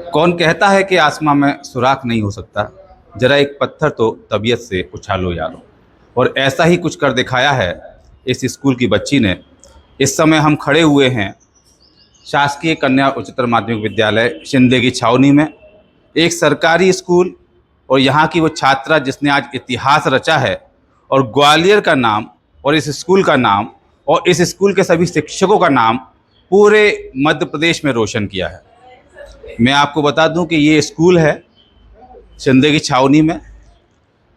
कौन कहता है कि आसमां में सुराख नहीं हो सकता, जरा एक पत्थर तो तबीयत से उछालो यारो। और ऐसा ही कुछ कर दिखाया है इस स्कूल की बच्ची ने। इस समय हम खड़े हुए हैं शासकीय कन्या उच्चतर माध्यमिक विद्यालय शिंदे की छावनी में, एक सरकारी स्कूल। और यहाँ की वो छात्रा जिसने आज इतिहास रचा है और ग्वालियर का नाम और इस स्कूल का नाम और इस स्कूल के सभी शिक्षकों का नाम पूरे मध्य प्रदेश में रोशन किया है। मैं आपको बता दूं कि ये स्कूल है शिंदे की छावनी में।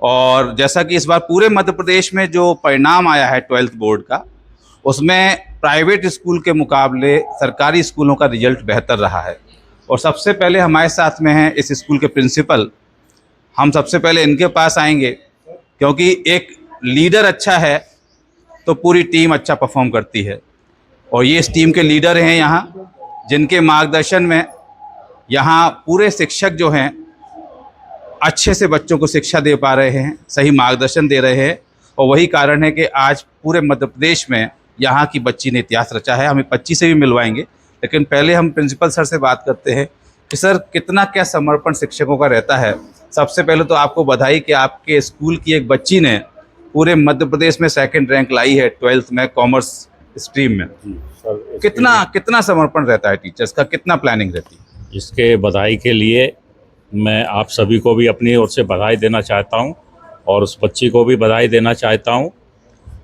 और जैसा कि इस बार पूरे मध्य प्रदेश में जो परिणाम आया है 12th बोर्ड का, उसमें प्राइवेट स्कूल के मुकाबले सरकारी स्कूलों का रिजल्ट बेहतर रहा है। और सबसे पहले हमारे साथ में हैं इस स्कूल के प्रिंसिपल। हम सबसे पहले इनके पास आएंगे, क्योंकि एक लीडर अच्छा है तो पूरी टीम अच्छा परफॉर्म करती है। और ये इस टीम के लीडर हैं यहाँ, जिनके मार्गदर्शन में यहाँ पूरे शिक्षक जो हैं अच्छे से बच्चों को शिक्षा दे पा रहे हैं, सही मार्गदर्शन दे रहे हैं। और वही कारण है कि आज पूरे मध्य प्रदेश में यहाँ की बच्ची ने इतिहास रचा है। हम एक बच्ची से भी मिलवाएंगे, लेकिन पहले हम प्रिंसिपल सर से बात करते हैं कि सर कितना क्या समर्पण शिक्षकों का रहता है। सबसे पहले तो आपको बधाई कि आपके स्कूल की एक बच्ची ने पूरे मध्य प्रदेश में 2nd रैंक लाई है 12th में कॉमर्स स्ट्रीम में। सर, कितना समर्पण रहता है टीचर्स का, कितना प्लानिंग रहती है? इसके बधाई के लिए मैं आप सभी को भी अपनी ओर से बधाई देना चाहता हूं और उस बच्ची को भी बधाई देना चाहता हूं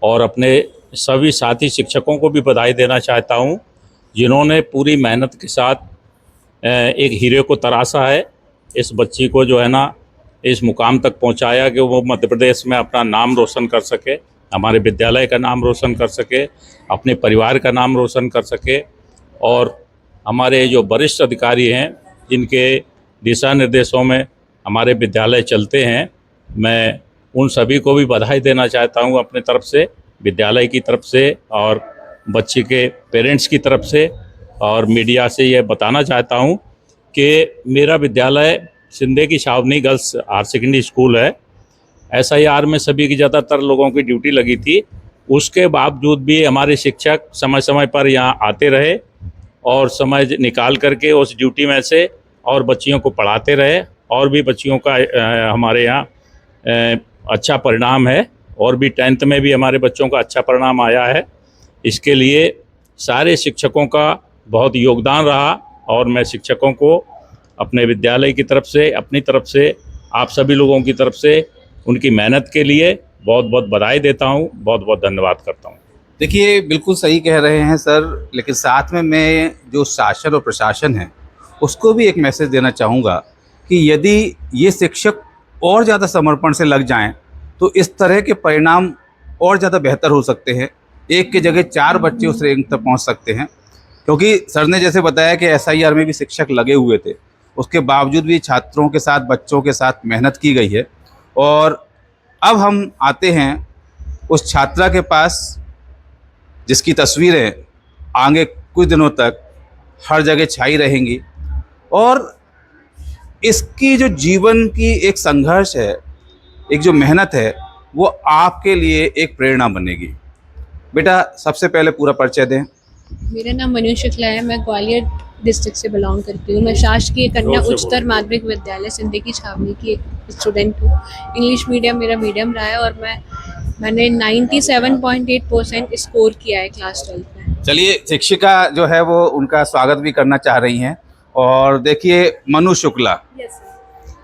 और अपने सभी साथी शिक्षकों को भी बधाई देना चाहता हूं, जिन्होंने पूरी मेहनत के साथ एक हीरे को तराशा है। इस बच्ची को जो है ना इस मुकाम तक पहुंचाया कि वो मध्य प्रदेश में अपना नाम रोशन कर सके, हमारे विद्यालय का नाम रोशन कर सके, अपने परिवार का नाम रोशन कर सके। और हमारे जो वरिष्ठ अधिकारी हैं, जिनके दिशा निर्देशों में हमारे विद्यालय चलते हैं, मैं उन सभी को भी बधाई देना चाहता हूं अपने तरफ से, विद्यालय की तरफ से और बच्ची के पेरेंट्स की तरफ से। और मीडिया से यह बताना चाहता हूं कि मेरा विद्यालय शिंदे की छावनी गर्ल्स हायर सेकेंडरी स्कूल है। SIR में सभी की ज़्यादातर लोगों की ड्यूटी लगी थी, उसके बावजूद भी हमारे शिक्षक समय समय पर यहाँ आते रहे और समय निकाल करके उस ड्यूटी में से और बच्चियों को पढ़ाते रहे। और भी बच्चियों का हमारे यहाँ अच्छा परिणाम है और भी 10th में भी हमारे बच्चों का अच्छा परिणाम आया है। इसके लिए सारे शिक्षकों का बहुत योगदान रहा और मैं शिक्षकों को अपने विद्यालय की तरफ से, अपनी तरफ से, आप सभी लोगों की तरफ से उनकी मेहनत के लिए बहुत बहुत बधाई देता हूँ, बहुत बहुत धन्यवाद करता हूँ। देखिए, बिल्कुल सही कह रहे हैं सर, लेकिन साथ में मैं जो शासन और प्रशासन है उसको भी एक मैसेज देना चाहूँगा कि यदि ये शिक्षक और ज़्यादा समर्पण से लग जाएं तो इस तरह के परिणाम और ज़्यादा बेहतर हो सकते हैं। एक की जगह 4 बच्चे उस रैंक तक पहुँच सकते हैं, क्योंकि सर ने जैसे बताया कि SIR में भी शिक्षक लगे हुए थे, उसके बावजूद भी छात्रों के साथ, बच्चों के साथ मेहनत की गई है। और अब हम आते हैं उस छात्रा के पास जिसकी तस्वीरें आगे कुछ दिनों तक हर जगह छाई रहेंगी। और इसकी जो जीवन की एक संघर्ष है, एक जो मेहनत है, वो आपके लिए एक प्रेरणा बनेगी। बेटा, सबसे पहले पूरा परिचय दें। मेरा नाम मनु शुक्ला है। मैं ग्वालियर डिस्ट्रिक्ट से बिलोंग करती हूँ। मैं शासकीय कन्या उच्चतर माध्यमिक विद्यालय शिंदे की छावनी की एक स्टूडेंट हूँ। इंग्लिश मीडियम मेरा मीडियम रहा है और मैंने 97.8% स्कोर किया है क्लास 12 में। चलिए, शिक्षिका जो है वो उनका स्वागत भी करना चाह रही हैं। और देखिए, मनु शुक्ला।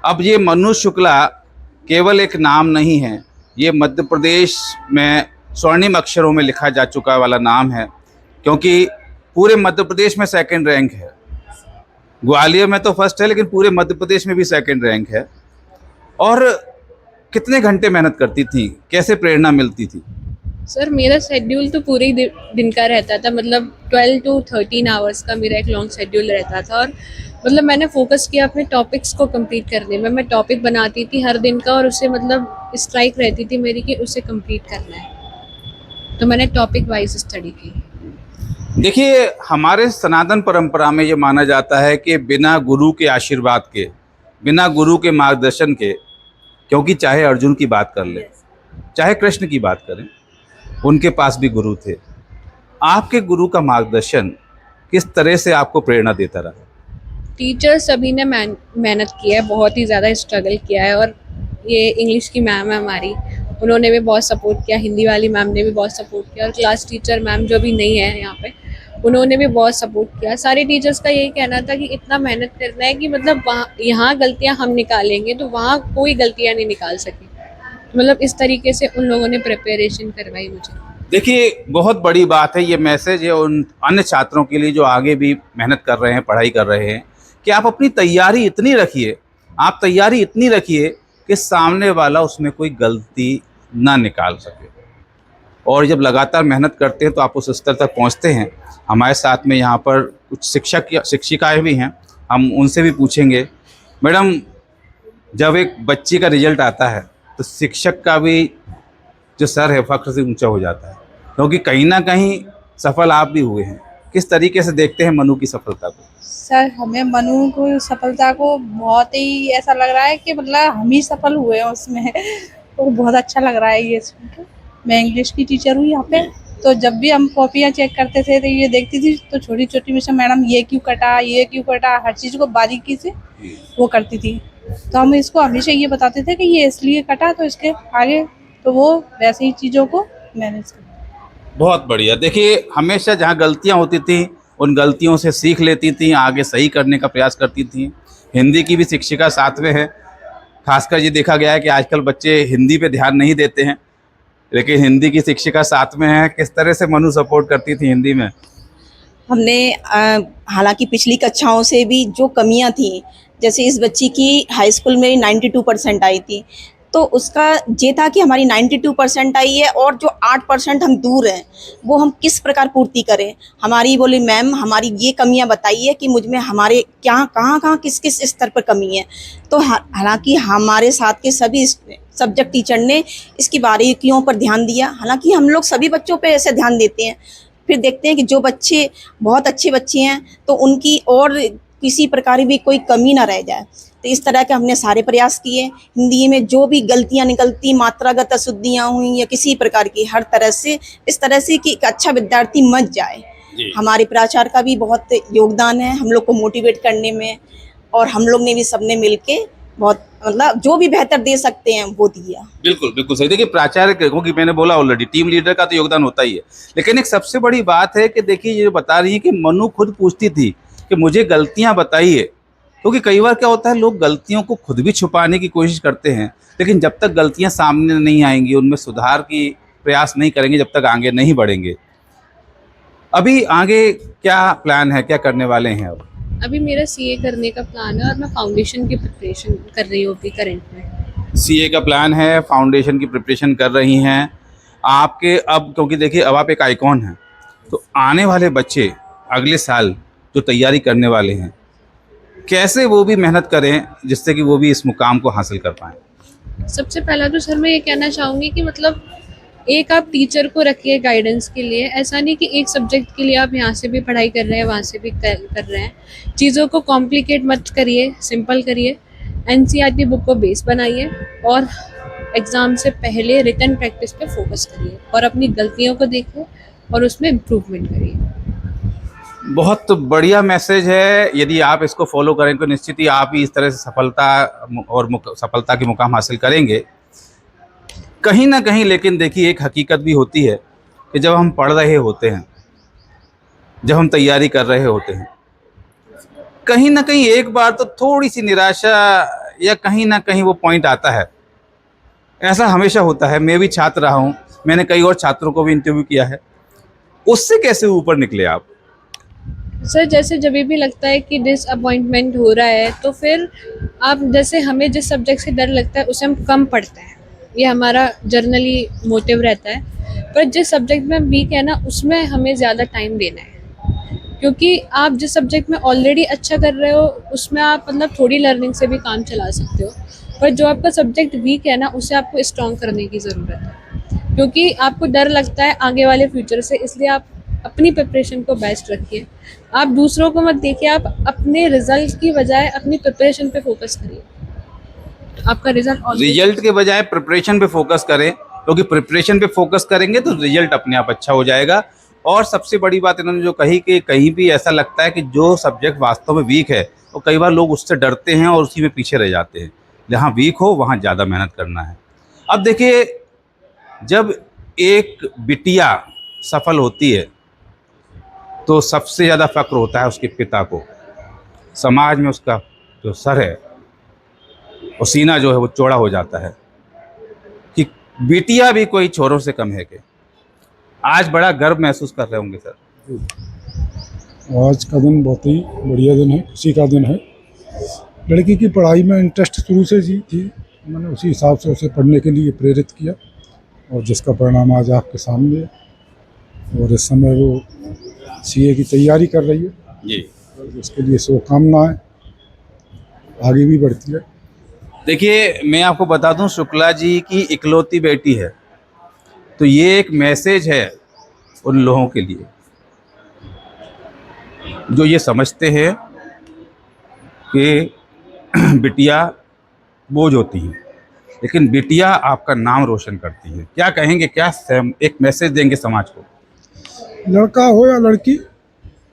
अब ये मनु शुक्ला केवल एक नाम नहीं है, ये मध्य प्रदेश में स्वर्णिम अक्षरों में लिखा जा चुका वाला नाम है, क्योंकि पूरे मध्य प्रदेश में 2nd रैंक है। ग्वालियर में तो फर्स्ट है, लेकिन पूरे मध्य प्रदेश में भी 2nd रैंक है। और कितने घंटे मेहनत करती थी, कैसे प्रेरणा मिलती थी? सर, मेरा शेड्यूल तो पूरे दिन का रहता था, मतलब 12 to 13 आवर्स का मेरा एक लॉन्ग शेड्यूल रहता था। और मतलब मैंने फोकस किया अपने टॉपिक्स को कंप्लीट करने में। मैं टॉपिक बनाती थी हर दिन का और उससे मतलब स्ट्राइक रहती थी मेरी कि उसे कंप्लीट करना है, तो मैंने टॉपिक वाइज स्टडी की। देखिए, हमारे सनातन परंपरा में ये माना जाता है कि बिना गुरु के आशीर्वाद के, बिना गुरु के मार्गदर्शन के, क्योंकि चाहे अर्जुन की बात कर ले, चाहे कृष्ण की बात करें, उनके पास भी गुरु थे। आपके गुरु का मार्गदर्शन किस तरह से आपको प्रेरणा देता रहा? टीचर सभी ने मेहनत की है, बहुत ही ज़्यादा स्ट्रगल किया है। और ये इंग्लिश की मैम है हमारी, उन्होंने भी बहुत सपोर्ट किया, हिंदी वाली मैम ने भी बहुत सपोर्ट किया, और क्लास टीचर मैम जो भी नहीं है यहाँ पे, उन्होंने भी बहुत सपोर्ट किया। सारे टीचर्स का यही कहना था कि इतना मेहनत करना है कि मतलब वहाँ यहाँ गलतियाँ हम निकालेंगे तो वहाँ कोई गलतियाँ नहीं निकाल सके। मतलब इस तरीके से उन लोगों ने प्रिपरेशन करवाई मुझे। देखिए, बहुत बड़ी बात है, ये मैसेज है उन अन्य छात्रों के लिए जो आगे भी मेहनत कर रहे हैं, पढ़ाई कर रहे हैं, कि आप अपनी तैयारी इतनी रखिए, आप तैयारी इतनी रखिए कि सामने वाला उसमें कोई गलती ना निकाल सके। और जब लगातार मेहनत करते हैं तो आप उस स्तर तक पहुंचते हैं। हमारे साथ में यहाँ पर कुछ शिक्षक या शिक्षिकाएँ भी हैं, हम उनसे भी पूछेंगे। मैडम, जब एक बच्ची का रिजल्ट आता है तो शिक्षक का भी जो सर है फ़ख्र से ऊंचा हो जाता है, क्योंकि कहीं ना कहीं सफल आप भी हुए हैं। किस तरीके से देखते हैं मनु की सफलता को? सर, हमें मनु को सफलता को बहुत ही ऐसा लग रहा है कि मतलब हम ही सफल हुए हैं उसमें। तो बहुत अच्छा लग रहा है ये सुन के। मैं इंग्लिश की टीचर हूँ यहाँ पे, तो जब भी हम कॉपियाँ चेक करते थे तो ये देखती थी, तो छोटी छोटी में से मैडम ये क्यों कटा, हर चीज़ को बारीकी से वो करती थी। तो हम इसको हमेशा ये बताते थे कि ये इसलिए कटा, तो इसके आगे तो वो वैसे ही चीज़ों को मैनेज कर। बहुत बढ़िया। देखिए, हमेशा जहाँ गलतियाँ होती थी उन गलतियों से सीख लेती थी, आगे सही करने का प्रयास करती थी। हिंदी की भी शिक्षिका साथ में है। खासकर ये देखा गया है कि आजकल बच्चे हिंदी पे ध्यान नहीं देते हैं, लेकिन हिंदी की शिक्षिका साथ में है। किस तरह से मनु सपोर्ट करती थी हिंदी में? हमने हालांकि पिछली कक्षाओं से भी जो कमियां थी, जैसे इस बच्ची की हाई स्कूल में 92% आई थी, तो उसका ये था कि हमारी 92% आई है और जो 8% हम दूर हैं वो हम किस प्रकार पूर्ति करें। हमारी बोली मैम हमारी ये कमियां बताइए कि मुझ में हमारे क्या कहाँ किस किस स्तर पर कमी है। तो हालांकि हमारे साथ के सभी सब्जेक्ट टीचर ने इसकी बारीकियों पर ध्यान दिया। हालांकि हम लोग सभी बच्चों पे ऐसे ध्यान देते हैं, फिर देखते हैं कि जो बच्चे बहुत अच्छे बच्चे हैं तो उनकी और किसी प्रकार की भी कोई कमी ना रह जाए। तो इस तरह के हमने सारे प्रयास किए। हिंदी में जो भी गलतियां निकलती, मात्रागत अशुद्धियां हुई या किसी प्रकार की, हर तरह से इस तरह से कि एक अच्छा विद्यार्थी मच जाए। हमारे प्राचार्य का भी बहुत योगदान है हम लोग को मोटिवेट करने में, और हम लोग ने भी सबने मिलके बहुत मतलब जो भी बेहतर दे सकते हैं वो दिया। बिल्कुल बिल्कुल सही। देखिए, प्राचार्य क्योंकि मैंने बोला ऑलरेडी, टीम लीडर का तो योगदान होता ही है, लेकिन एक सबसे बड़ी बात है कि देखिए ये बता रही है कि मनु खुद पूछती थी कि मुझे गलतियां बताइए, क्योंकि कई बार क्या होता है लोग गलतियों को खुद भी छुपाने की कोशिश करते हैं, लेकिन जब तक गलतियां सामने नहीं आएंगी, उनमें सुधार की प्रयास नहीं करेंगे, जब तक आगे नहीं बढ़ेंगे। अभी आगे क्या प्लान है, क्या करने वाले हैं? अब अभी मेरा सीए करने का प्लान है और मैं फाउंडेशन की प्रिपरेशन कर रही हूँ अभी करंट में। सीए का प्लान है, फाउंडेशन की प्रिपरेशन कर रही हैं आपके। अब क्योंकि देखिए अब आप एक आइकॉन हैं, तो आने वाले बच्चे अगले साल जो तैयारी करने वाले हैं, कैसे वो भी मेहनत करें जिससे कि वो भी इस मुकाम को हासिल कर पाएँ? सबसे पहला तो सर मैं ये कहना चाहूँगी कि मतलब एक आप टीचर को रखिए गाइडेंस के लिए। ऐसा नहीं कि एक सब्जेक्ट के लिए आप यहाँ से भी पढ़ाई कर रहे हैं, वहाँ से भी कर रहे हैं। चीज़ों को कॉम्प्लिकेट मत करिए, सिंपल करिए। एनसीईआरटी बुक को बेस बनाइए और एग्ज़ाम से पहले रिटन प्रैक्टिस पे फोकस करिए और अपनी गलतियों को देखिए और उसमें इम्प्रूवमेंट करिए। बहुत बढ़िया मैसेज है। यदि आप इसको फॉलो करें तो निश्चित ही आप ही इस तरह से सफलता और सफलता के मुकाम हासिल करेंगे कहीं ना कहीं। लेकिन देखिए एक हकीकत भी होती है कि जब हम पढ़ रहे होते हैं, जब हम तैयारी कर रहे होते हैं, कहीं ना कहीं एक बार तो थोड़ी सी निराशा या कहीं ना कहीं वो पॉइंट आता है। ऐसा हमेशा होता है। मैं भी छात्र रहा हूँ, मैंने कई और छात्रों को भी इंटरव्यू किया है। उससे कैसे ऊपर निकले आप? सर जैसे जब भी लगता है कि डिसअपॉइंटमेंट हो रहा है तो फिर आप जैसे हमें जिस सब्जेक्ट से डर लगता है उसे हम कम पढ़ते हैं, ये हमारा जर्नली मोटिव रहता है। पर जिस सब्जेक्ट में हम वीक है ना उसमें हमें ज़्यादा टाइम देना है, क्योंकि आप जिस सब्जेक्ट में ऑलरेडी अच्छा कर रहे हो उसमें आप मतलब थोड़ी लर्निंग से भी काम चला सकते हो, पर जो आपका सब्जेक्ट वीक है ना उसे आपको स्ट्रॉन्ग करने की ज़रूरत है, क्योंकि आपको डर लगता है आगे वाले फ्यूचर से। इसलिए आप अपनी प्रिपरेशन को बेस्ट रखिए, आप दूसरों को मत देखिए, आप अपने रिजल्ट की बजाय अपनी प्रिपरेशन पे फोकस करिए। आपका रिजल्ट के बजाय प्रिपरेशन पे फोकस करें, क्योंकि प्रिपरेशन पे फोकस करेंगे तो रिजल्ट अपने आप अच्छा हो जाएगा और सबसे बड़ी बात इन्होंने जो कही कि कहीं भी ऐसा लगता है कि जो सब्जेक्ट वास्तव में वीक है और कई बार लोग उससे डरते हैं और उसी में पीछे रह जाते हैं। जहाँ वीक हो वहाँ ज़्यादा मेहनत करना है। अब देखिए, जब एक बिटिया सफल होती है तो सबसे ज़्यादा फ़ख्र होता है उसके पिता को। समाज में उसका जो सर है और सीना जो है वो चौड़ा हो जाता है कि बिटिया भी कोई छोरों से कम है। कि आज बड़ा गर्व महसूस कर रहे होंगे सर। आज का दिन बहुत ही बढ़िया दिन है, खुशी का दिन है। लड़की की पढ़ाई में इंटरेस्ट शुरू से जी थी, मैंने उसी हिसाब से उसे पढ़ने के लिए प्रेरित किया और जिसका परिणाम आज आपके सामने है। और इस समय वो सीए की तैयारी कर रही है जी। और उसके लिए शुभकामनाएं, आगे भी बढ़ती है। देखिए, मैं आपको बता दूं, शुक्ला जी की इकलौती बेटी है, तो ये एक मैसेज है उन लोगों के लिए जो ये समझते हैं कि बिटिया बोझ होती हैं, लेकिन बिटिया आपका नाम रोशन करती है। क्या कहेंगे, क्या एक मैसेज देंगे समाज को? लड़का हो या लड़की,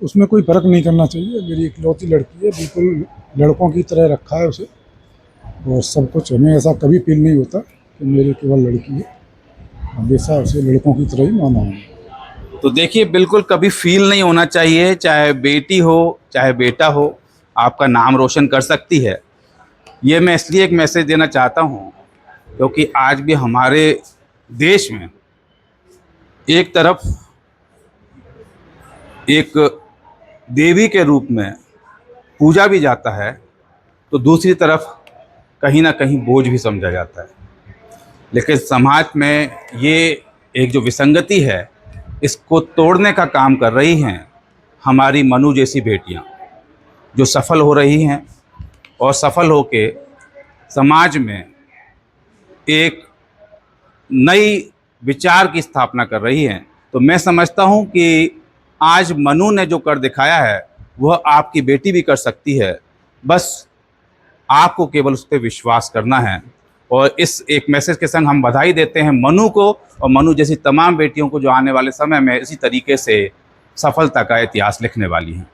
उसमें कोई फ़र्क नहीं करना चाहिए। मेरी इकलौती लड़की है, बिल्कुल लड़कों की तरह रखा है उसे, और सब कुछ। हमें ऐसा कभी फील नहीं होता कि मेरी केवल लड़की है, हमेशा उसे लड़कों की तरह ही माना है। तो देखिए, बिल्कुल कभी फील नहीं होना चाहिए, चाहे बेटी हो चाहे बेटा हो, आपका नाम रोशन कर सकती है। ये मैं इसलिए एक मैसेज देना चाहता हूँ क्योंकि आज भी हमारे देश में एक तरफ एक देवी के रूप में पूजा भी जाता है तो दूसरी तरफ कहीं ना कहीं बोझ भी समझा जाता है। लेकिन समाज में ये एक जो विसंगति है, इसको तोड़ने का काम कर रही हैं हमारी मनु जैसी बेटियां, जो सफल हो रही हैं और सफल होके समाज में एक नई विचार की स्थापना कर रही हैं। तो मैं समझता हूं कि आज मनु ने जो कर दिखाया है वह आपकी बेटी भी कर सकती है। बस आपको केवल उस पर विश्वास करना है। और इस एक मैसेज के संग हम बधाई देते हैं मनु को और मनु जैसी तमाम बेटियों को जो आने वाले समय में इसी तरीके से सफलता का इतिहास लिखने वाली हैं।